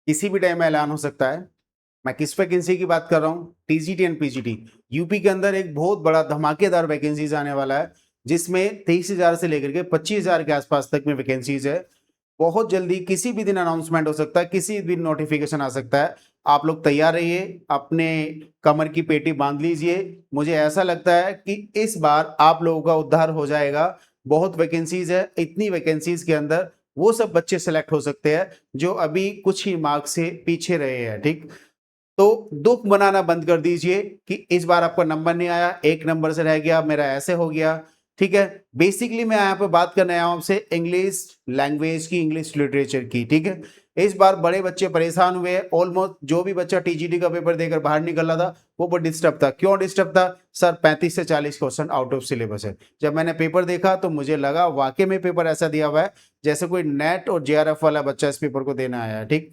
किसी भी टाइम ऐलान हो सकता है। मैं किस वैकेंसी की बात कर रहा हूँ? TGT and PGT. यूपी के अंदर एक बहुत बड़ा धमाकेदार वैकेंसीज आने वाला है, जिसमें 23,000 से लेकर के 25,000 के आसपास तक में वैकेंसीज है। बहुत जल्दी किसी भी दिन अनाउंसमेंट हो सकता है, किसी भी नोटिफिकेशन आ सकता है। आप लोग तैयार रहिए, अपने कमर की पेटी बांध लीजिए। मुझे ऐसा लगता है कि इस बार आप लोगों का उद्धार हो जाएगा। बहुत वैकेंसीज है, इतनी वैकेंसीज के अंदर वो सब बच्चे सेलेक्ट हो सकते हैं जो अभी कुछ ही मार्क्स से पीछे रहे हैं। ठीक, तो दुख मनाना बंद कर दीजिए कि इस बार आपका नंबर नहीं आया, एक नंबर से रह गया, मेरा ऐसे हो गया। ठीक है, बेसिकली मैं यहाँ पे बात करने आया हूँ आपसे इंग्लिश लैंग्वेज की, इंग्लिश लिटरेचर की। ठीक है, इस बार बड़े बच्चे परेशान हुए हैं। ऑलमोस्ट जो भी बच्चा टीजीटी का पेपर देकर बाहर निकल रहा था वो बहुत डिस्टर्ब था। क्यों डिस्टर्ब था सर? 35 से 40 क्वेश्चन आउट ऑफ सिलेबस है। जब मैंने पेपर देखा तो मुझे लगा वाकई में पेपर ऐसा दिया हुआ है जैसे कोई नेट और जेआरएफ वाला बच्चा इस पेपर को देना आया है। ठीक,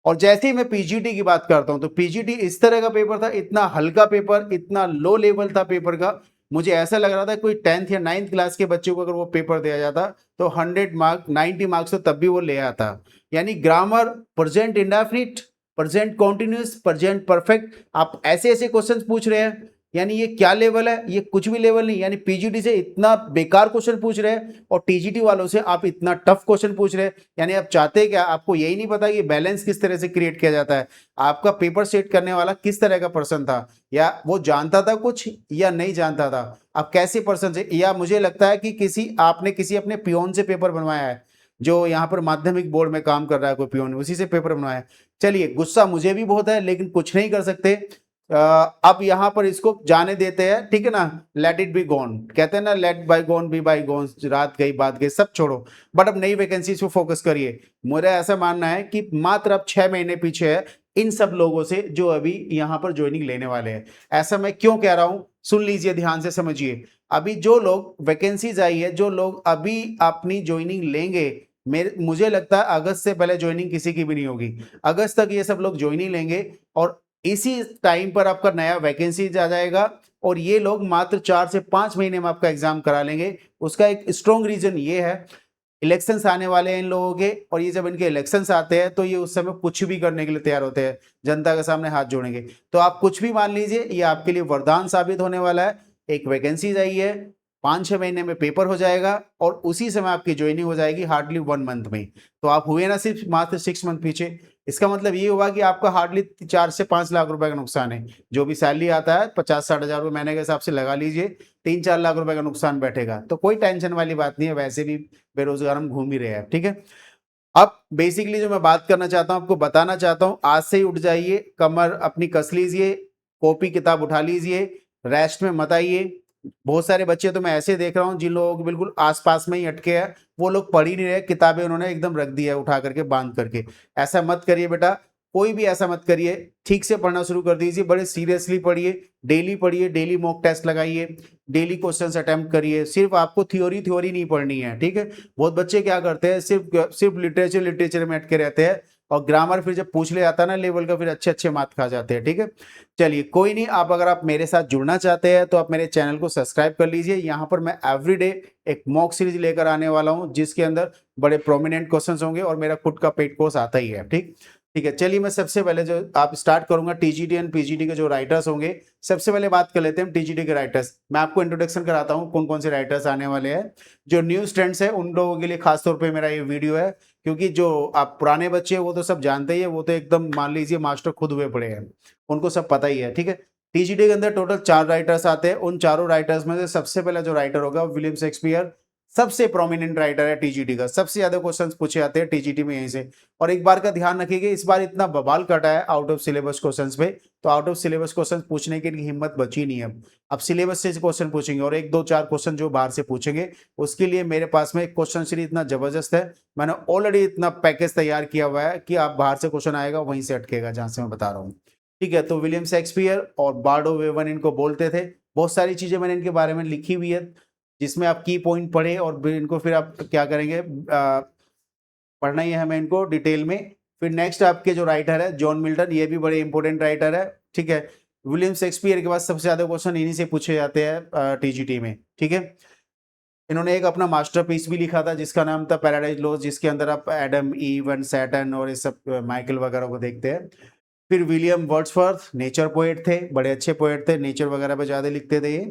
और जैसे ही मैं पीजीटी की बात करता हूं तो पीजीटी इस तरह का पेपर था, इतना हल्का पेपर, इतना लो लेवल था पेपर का। मुझे ऐसा लग रहा था कोई 10th या 9th क्लास के बच्चे को अगर वो पेपर दिया जाता तो 100 मार्क 90 मार्क्स तो तब भी वो ले आता। यानी grammar, present indefinite, present continuous, present perfect, आप ऐसे ऐसे क्वेश्चंस पूछ रहे हैं। यानी ये क्या लेवल है? ये कुछ भी लेवल नहीं। यानी पीजीटी से इतना बेकार क्वेश्चन पूछ रहे हैं और टीजीटी वालों से आप इतना टफ क्वेश्चन पूछ रहे हैं। यानी आप चाहते हैं क्या? आपको यही नहीं पता कि बैलेंस किस तरह से क्रिएट किया जाता है? आपका पेपर सेट करने वाला किस तरह का पर्सन था? या वो जानता था कुछ या नहीं जानता था? आप कैसे पर्सन से, या मुझे लगता है कि किसी अपने पियोन से पेपर बनवाया है, जो यहाँ पर माध्यमिक बोर्ड में काम कर रहा है कोई पियोन, उसी से पेपर बनवाया है। चलिए, गुस्सा मुझे भी बहुत है लेकिन कुछ नहीं कर सकते। अब यहाँ पर इसको जाने देते हैं, ठीक है ना। लेट इट बी गॉन, कहते हैं ना, let bygone be bygone. रात गई बात गई, सब छोड़ो। बट अब नई वैकेंसी पे फोकस करिए। मेरा ऐसा मानना है कि मात्र अब 6 महीने पीछे है इन सब लोगों से जो अभी यहाँ पर ज्वाइनिंग लेने वाले हैं। ऐसा मैं क्यों कह रहा हूं, सुन लीजिए, ध्यान से समझिए। अभी जो लोग वैकेंसीज आई है, जो लोग अभी अपनी ज्वाइनिंग लेंगे, मुझे लगता है अगस्त से पहले ज्वाइनिंग किसी की भी नहीं होगी। अगस्त तक ये सब लोग ज्वाइनिंग लेंगे और इसी टाइम पर आपका नया वैकेंसी आ जाएगा और ये लोग मात्र 4 से 5 महीने में आपका एग्जाम करा लेंगे। उसका एक स्ट्रॉन्ग रीजन ये है, इलेक्शंस आने वाले हैं इन लोगों के, और ये जब इनके इलेक्शंस आते हैं तो ये उस समय कुछ भी करने के लिए तैयार होते हैं, जनता के सामने हाथ जोड़ेंगे। तो आप कुछ भी मान लीजिए, ये आपके लिए वरदान साबित होने वाला है। एक वैकेंसी आई है, 5-6 महीने में पेपर हो जाएगा और उसी समय आपकी ज्वाइनिंग हो जाएगी हार्डली 1 मंथ में। तो आप हुए ना सिर्फ मात्र 6 मंथ पीछे। इसका मतलब ये हुआ कि आपका हार्डली 4 से 5 लाख रुपए का नुकसान है। जो भी सैलरी आता है 50-60 हजार रुपए महीने के हिसाब से लगा लीजिए, 3-4 लाख रुपए का नुकसान बैठेगा। तो कोई टेंशन वाली बात नहीं है, वैसे भी बेरोजगार हम घूम ही रहे हैं। ठीक है, अब बेसिकली जो मैं बात करना चाहता हूं, आपको बताना चाहता हूं, आज से ही उठ जाइए, कमर अपनी कस लीजिए, कॉपी किताब उठा लीजिए, रेस्ट में मत आइए। बहुत सारे बच्चे तो मैं ऐसे देख रहा हूं जिन लोगों के बिल्कुल आसपास में ही अटके हैं, वो लोग पढ़ ही नहीं रहे, किताबें उन्होंने एकदम रख दी है उठा करके, बांध करके। ऐसा मत करिए बेटा, कोई भी ऐसा मत करिए। ठीक से पढ़ना शुरू कर दीजिए, बड़े सीरियसली पढ़िए, डेली मॉक टेस्ट लगाइए, डेली क्वेश्चंस अटेम्प्ट करिए। सिर्फ आपको थ्योरी थ्योरी नहीं पढ़नी है, ठीक है। बहुत बच्चे क्या करते हैं, सिर्फ सिर्फ लिटरेचर में अटके रहते हैं और ग्रामर फिर जब पूछ ले जाता है ना लेवल का, फिर अच्छे अच्छे मार्क्स खा जाते हैं। ठीक है, चलिए कोई नहीं। आप अगर आप मेरे साथ जुड़ना चाहते हैं तो आप मेरे चैनल को सब्सक्राइब कर लीजिए। यहाँ पर मैं एवरीडे एक मॉक सीरीज लेकर आने वाला हूँ जिसके अंदर बड़े प्रोमिनेंट क्वेश्चंस होंगे और मेरा खुद का पेड कोर्स आता ही है। ठीक, ठीक है, चलिए मैं सबसे पहले जो आप स्टार्ट करूंगा, टीजीटी एंड पीजीटी के जो राइटर्स होंगे, सबसे पहले बात कर लेते हैं हम टीजीटी के राइटर्स। मैं आपको इंट्रोडक्शन कराता हूं कौन कौन से राइटर्स आने वाले हैं। जो न्यू स्टूडेंट्स हैं उन लोगों के लिए खासतौर पे मेरा ये वीडियो है, क्योंकि जो आप पुराने बच्चे हैं वो तो सब जानते ही है, वो तो एकदम मान लीजिए मास्टर खुद हुए पड़े हैं, उनको सब पता ही है। ठीक है, टीजीटी के अंदर टोटल 4 राइटर्स आते हैं। उन चारों राइटर्स में से सबसे पहला जो राइटर होगा विलियम शेक्सपियर, सबसे प्रोमिनेंट राइटर है टीजीटी का। सबसे ज्यादा क्वेश्चंस पूछे जाते हैं टीजीटी में यहीं से। और एक बार का ध्यान रखिएगा, इस बार इतना बवाल कटा है आउट ऑफ सिलेबस क्वेश्चंस पे, तो आउट ऑफ सिलेबस क्वेश्चंस पूछने की हिम्मत बची नहीं है। अब सिलेबस से क्वेश्चन पूछेंगे और 1-2-4 क्वेश्चन जो बाहर से पूछेंगे, उसके लिए मेरे पास में एक क्वेश्चन सीरीज इतना जबरदस्त है, मैंने ऑलरेडी इतना पैकेज तैयार किया हुआ है कि आप बाहर से क्वेश्चन आएगा वहीं से अटकेगा जहां से मैं बता रहा हूँ। ठीक है, तो विलियम शेक्सपियर और बार्डो वेवन इनको बोलते थे। बहुत सारी चीजें मैंने इनके बारे में लिखी हुई है, जिसमें आप की पॉइंट पढ़े और इनको फिर आप क्या करेंगे, पढ़ना ही है हमें इनको डिटेल में। फिर नेक्स्ट आपके जो राइटर है जॉन मिल्टन, ये भी बड़े इंपॉर्टेंट राइटर है। ठीक है, विलियम शेक्सपियर के बाद सबसे ज्यादा क्वेश्चन इन्हीं से पूछे जाते हैं टीजीटी में। ठीक है, इन्होंने एक अपना मास्टरपीस भी लिखा था जिसका नाम था पैराडाइज लॉस्ट, जिसके अंदर आप एडम, ईव एंड सैटर्न और ये सब माइकल वगैरह को देखते हैं। फिर विलियम वर्ड्सवर्थ नेचर पोएट थे, बड़े अच्छे पोएट थे, नेचर वगैरह पे ज़्यादा लिखते थे ये।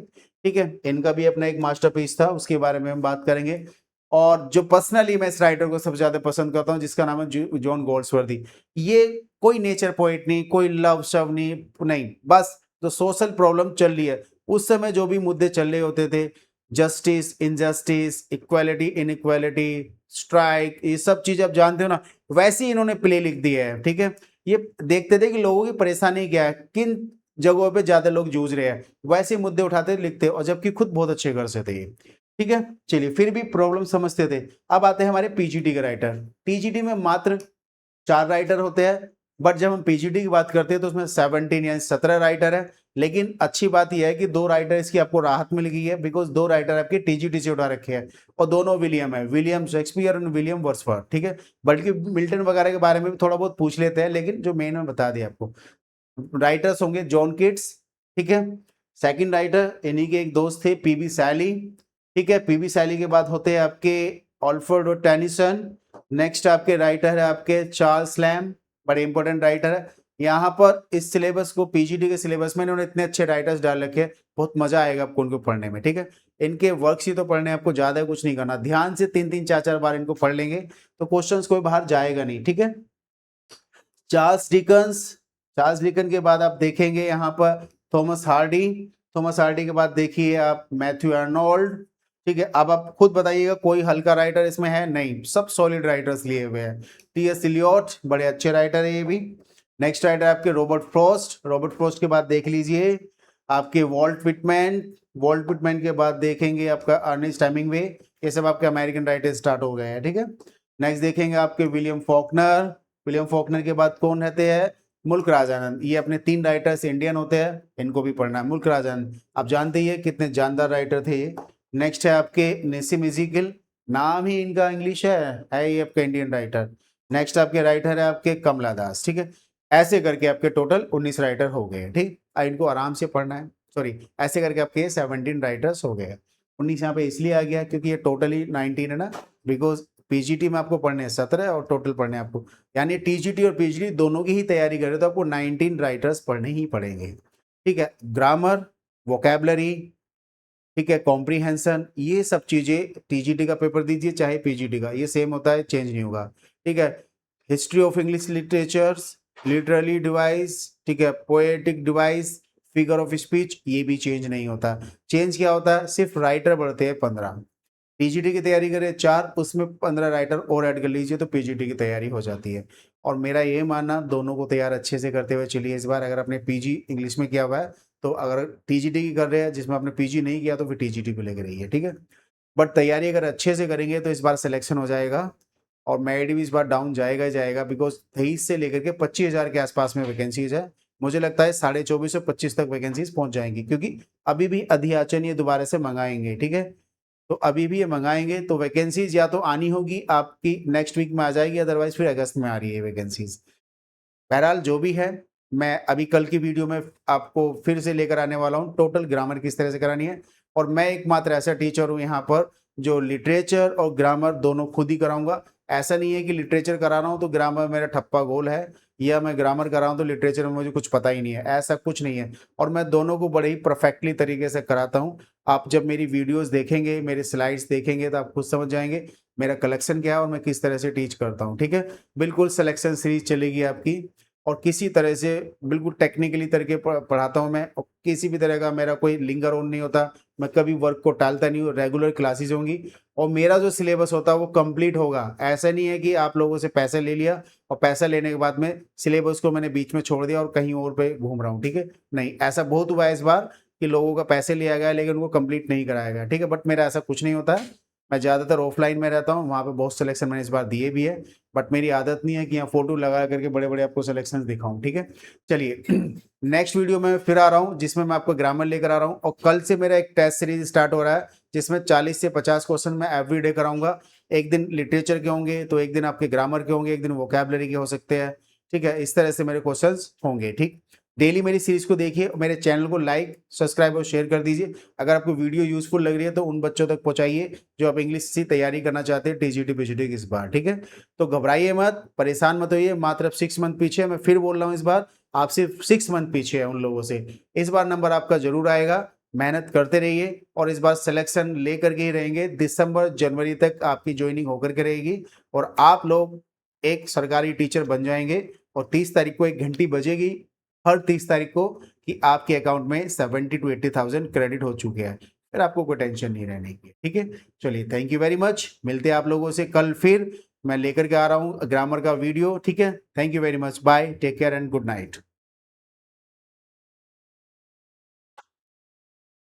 ठीक है, इनका भी अपना एक मास्टरपीस था, उसके बारे में हम बात करेंगे। और जो पर्सनली मैं इस राइटर को सबसे ज़्यादा पसंद करता हूँ, जिसका नाम है जॉन गोल्ड्सवर्दी। ये कोई नेचर पोएट नहीं, कोई लव शव नहीं, बस जो सोशल प्रॉब्लम चल रही है उस समय जो भी मुद्दे चल रहे होते थे, justice, injustice, equality, inequality, strike, ये सब चीज़ आप जानते हो ना, वैसे ही इन्होंने प्ले लिख दिया है। ठीक है, ये देखते थे कि लोगों की परेशानी क्या है, किन जगहों पे ज्यादा लोग जूझ रहे हैं, वैसे मुद्दे उठाते लिखते, और जबकि खुद बहुत अच्छे घर से थे ये। ठीक है, चलिए, फिर भी प्रॉब्लम समझते थे। अब आते हैं हमारे पीजीटी के राइटर। टीजीटी में मात्र 4 राइटर होते हैं, बट जब हम पीजीटी की बात करते हैं तो उसमें 17 या 17 राइटर है। लेकिन अच्छी बात यह है कि 2 राइटर इसकी आपको राहत मिल गई है, बिकॉज 2 राइटर आपके टीजीटी से उठा रखे हैं, और दोनों विलियम है, विलियम शेक्सपियर और विलियम वर्ड्सवर्थ। ठीक है, बल्कि मिल्टन वगैरह के बारे में भी थोड़ा बहुत पूछ लेते हैं, लेकिन जो मेन में बता दिया आपको। राइटर्स होंगे जॉन किट्स। ठीक है, सेकंड राइटर इन्हीं के एक दोस्त थे, पीबी सैली। ठीक है, पीबी सैली के बाद होते हैं आपके ऑल्फ्रेड और टेनिसन। नेक्स्ट आपके राइटर है आपके चार्ल्स लैम, बड़े इंपॉर्टेंट राइटर है। यहाँ पर इस सिलेबस को, पीजीटी के सिलेबस में इन्होंने इतने अच्छे राइटर्स डाल रखे हैं, बहुत मजा आएगा आपको उनको पढ़ने में। ठीक है, इनके वर्कशीट तो पढ़ने, आपको ज्यादा कुछ नहीं करना, ध्यान से 3-3 4-4 बार इनको पढ़ लेंगे तो क्वेश्चंस कोई बाहर जाएगा नहीं। ठीक है, चार्ल्स डिकन्स, चार्ल्स डिकन के बाद आप देखेंगे यहाँ पर थॉमस हार्डी। थॉमस हार्डी के बाद देखिए आप मैथ्यू अर्नोल्ड। ठीक है, अब आप खुद बताइएगा कोई हल्का राइटर इसमें है? नहीं, सब सॉलिड राइटर्स लिए हुए हैं। टी.एस. इलियट, बड़े अच्छे राइटर है ये भी। नेक्स्ट राइटर आपके रॉबर्ट फ्रॉस्ट। रॉबर्ट फ्रॉस्ट के बाद देख लीजिए आपके वॉल्ट विटमैन। वॉल्ट विटमैन के बाद देखेंगे आपका अर्नेस्ट हेमिंग्वे। ये सब आपके अमेरिकन राइटर स्टार्ट हो गए हैं। ठीक है, नेक्स्ट देखेंगे आपके विलियम फॉकनर। विलियम फॉकनर के बाद कौन रहते हैं? मुल्क राजानंद। ये अपने 3 राइटर्स इंडियन होते हैं, इनको भी पढ़ना है। मुल्क राजानंद आप जानते ही है कितने जानदार राइटर थे ये। नेक्स्ट है आपके नेसिम इज़ीकिल, नाम ही इनका इंग्लिश है ये आपका इंडियन राइटर। नेक्स्ट आपके राइटर है आपके कमला दास। ठीक है, ऐसे करके आपके टोटल 19 राइटर हो गए। ठीक, इनको आराम से पढ़ना है। सॉरी, ऐसे करके आपके 17 राइटर्स हो गए। 19 यहाँ पे इसलिए आ गया क्योंकि ये टोटली 19 है ना, बिकॉज पीजीटी में आपको पढ़ने हैं 17 और टोटल पढ़ने हैं आपको, यानी टीजीटी और पीजीटी दोनों की ही तैयारी करें तो आपको 19 राइटर्स पढ़ने ही पड़ेंगे। ठीक है, ग्रामर, वोकैबलरी, ठीक है, कॉम्प्रीहेंशन, ये सब चीज़ें टीजीटी का पेपर दीजिए चाहे पीजीटी का, ये सेम होता है, चेंज नहीं होगा। ठीक है, history of English literatures, literally device, ठीक है, poetic device, figure of speech, ये भी चेंज नहीं होता। चेंज क्या होता है? सिर्फ राइटर बढ़ते हैं 15। पीजीटी की तैयारी करें 4, उसमें 15 राइटर और ऐड कर लीजिए तो पीजीटी की तैयारी हो जाती है। और मेरा ये मानना, दोनों को तैयार अच्छे से करते हुए चलिए। इस बार अगर आपने पीजी इंग्लिश में किया हुआ है तो अगर टीजीटी की कर रहे हैं, जिसमें आपने पीजी नहीं किया तो फिर टीजीटी को लेकर रहिए। ठीक है, बट तैयारी अगर अच्छे से करेंगे तो इस बार सिलेक्शन हो जाएगा, और मेरिट भी इस बार डाउन जाएगा ही जाएगा, बिकॉज 23 से लेकर के 25,000 के आसपास में वैकेंसीज है। मुझे लगता है 24,500 से 25 तक वैकेंसीज पहुंच जाएंगी, क्योंकि अभी भी अधियाचन ये दोबारा से मंगाएंगे। ठीक है, तो अभी भी ये मंगाएंगे तो वैकेंसीज या तो आनी होगी आपकी नेक्स्ट वीक में आ जाएगी, अदरवाइज फिर अगस्त में आ रही है वैकेंसीज। बहरहाल जो भी है, मैं अभी कल की वीडियो में आपको फिर से लेकर आने वाला हूँ टोटल ग्रामर किस तरह से करानी है। और मैं एकमात्र ऐसा टीचर हूँ यहाँ पर जो लिटरेचर और ग्रामर दोनों खुद ही कराऊंगा। ऐसा नहीं है कि लिटरेचर करा रहा हूँ तो ग्रामर मेरा ठप्पा गोल है, या मैं ग्रामर करा हूँ तो लिटरेचर में मुझे कुछ पता ही नहीं है, ऐसा कुछ नहीं है। और मैं दोनों को बड़े ही परफेक्टली तरीके से कराता हूँ। आप जब मेरी वीडियोस देखेंगे, मेरे स्लाइड्स देखेंगे तो आप खुद समझ जाएंगे मेरा कलेक्शन क्या है और मैं किस तरह से टीच करता हूँ। ठीक है, बिल्कुल सिलेक्शन सीरीज चलेगी आपकी, और किसी तरह से बिल्कुल टेक्निकली तरीके पढ़ाता हूँ मैं, और किसी भी तरह का मेरा कोई लिंगर ऑन नहीं होता। मैं कभी वर्क को टालता नहीं हूँ, रेगुलर क्लासेस होंगी और मेरा जो सिलेबस होता है वो कंप्लीट होगा। ऐसा नहीं है कि आप लोगों से पैसे ले लिया और पैसा लेने के बाद में सिलेबस को मैंने बीच में छोड़ दिया और कहीं और पे घूम रहा हूँ। ठीक है, नहीं, ऐसा बहुत हुआ है इस बार कि लोगों का पैसे लिया गया लेकिन उनको कंप्लीट नहीं कराया गया। ठीक है, बट मेरा ऐसा कुछ नहीं होता है। मैं ज़्यादातर ऑफलाइन में रहता हूँ, वहाँ पे बहुत सिलेक्शन मैंने इस बार दिए भी है, बट मेरी आदत नहीं है कि यहाँ फोटो लगा करके बड़े बड़े आपको सिलेक्शन दिखाऊं। ठीक है, चलिए नेक्स्ट वीडियो में फिर आ रहा हूँ जिसमें मैं आपको ग्रामर लेकर आ रहा हूँ, और कल से मेरा एक टेस्ट सीरीज स्टार्ट हो रहा है जिसमें 40 से 50 क्वेश्चन मैं एवरीडे कराऊंगा। एक दिन लिटरेचर के होंगे तो एक दिन आपके ग्रामर के होंगे, एक दिन वोकैबलरी के हो सकते हैं। ठीक है, इस तरह से मेरे क्वेश्चंस होंगे। ठीक, डेली मेरी सीरीज को देखिए, मेरे चैनल को लाइक, सब्सक्राइब और शेयर कर दीजिए। अगर आपको वीडियो यूजफुल लग रही है तो उन बच्चों तक पहुंचाइए जो आप इंग्लिश की तैयारी करना चाहते हैं टीजीटी पीजीटी की इस बार, ठीक है। तो घबराइए मत, परेशान मत होइए, मात्र 6 मंथ पीछे है। मैं फिर बोल रहा हूँ, इस बार आप सिर्फ 6 मंथ पीछे है उन लोगों से। इस बार नंबर आपका जरूर आएगा, मेहनत करते रहिए और इस बार सिलेक्शन लेकर के ही रहेंगे। दिसंबर जनवरी तक आपकी ज्वाइनिंग होकर के रहेगी और आप लोग एक सरकारी टीचर बन जाएंगे। और 30 तारीख को एक घंटी बजेगी, हर 30 तारीख को, कि आपके अकाउंट में 70 to 80,000 क्रेडिट हो चुके हैं। फिर आपको कोई टेंशन नहीं रहने की, ठीक है। चलिए, थैंक यू वेरी मच। मिलते हैं आप लोगों से कल, फिर मैं लेकर के आ रहा हूँ ग्रामर का वीडियो, ठीक है। Thank you very much, bye, take care and good night.